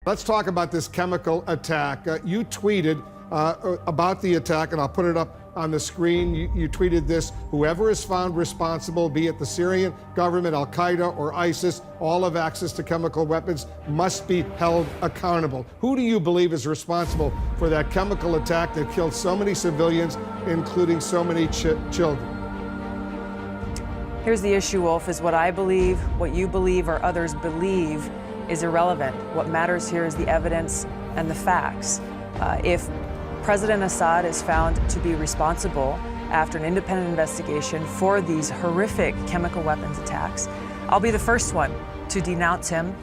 Let's talk about this chemical attack. You tweeted about the attack, and I'll put it up on the screen. You tweeted this: whoever is found responsible, be it the Syrian government, Al-Qaeda, or ISIS, all have access to chemical weapons, must be held accountable. Who do you believe is responsible for that chemical attack that killed so many civilians, including so many children? Here's the issue, Wolf, is what I believe, what you believe, or others believe is irrelevant. What matters here is the evidence and the facts. If President Assad is found to be responsible after an independent investigation for these horrific chemical weapons attacks, I'll be the first one to denounce him,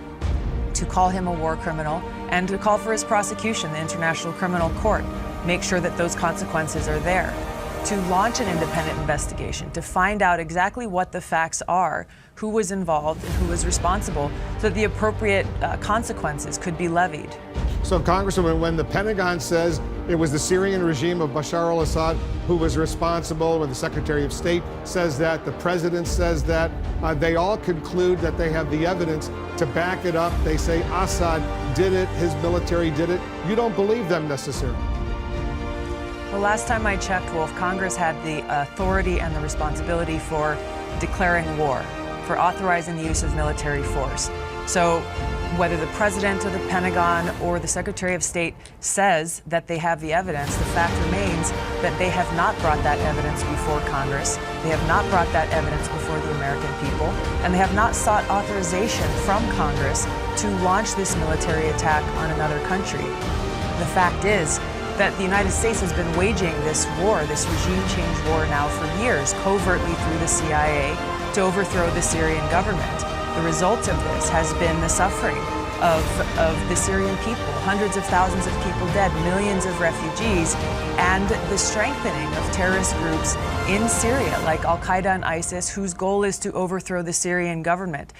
to call him a war criminal, and to call for his prosecution, the International Criminal Court. Make sure that those consequences are there. To launch an independent investigation, to find out exactly what the facts are, who was involved and who was responsible, so that the appropriate consequences could be levied. So, Congresswoman, when the Pentagon says it was the Syrian regime of Bashar al-Assad who was responsible, when the Secretary of State says that, the President says that, they all conclude that they have the evidence to back it up. They say Assad did it, his military did it. You don't believe them necessarily. The last time I checked, Wolf, Congress had the authority and the responsibility for declaring war, for authorizing the use of military force. So whether the President or the Pentagon or the Secretary of State says that they have the evidence, the fact remains that they have not brought that evidence before Congress, they have not brought that evidence before the American people, and they have not sought authorization from Congress to launch this military attack on another country. The fact is that the United States has been waging this war, this regime change war now for years, covertly through the CIA to overthrow the Syrian government. The result of this has been the suffering of the Syrian people, hundreds of thousands of people dead, millions of refugees, and the strengthening of terrorist groups in Syria like Al-Qaeda and ISIS, whose goal is to overthrow the Syrian government.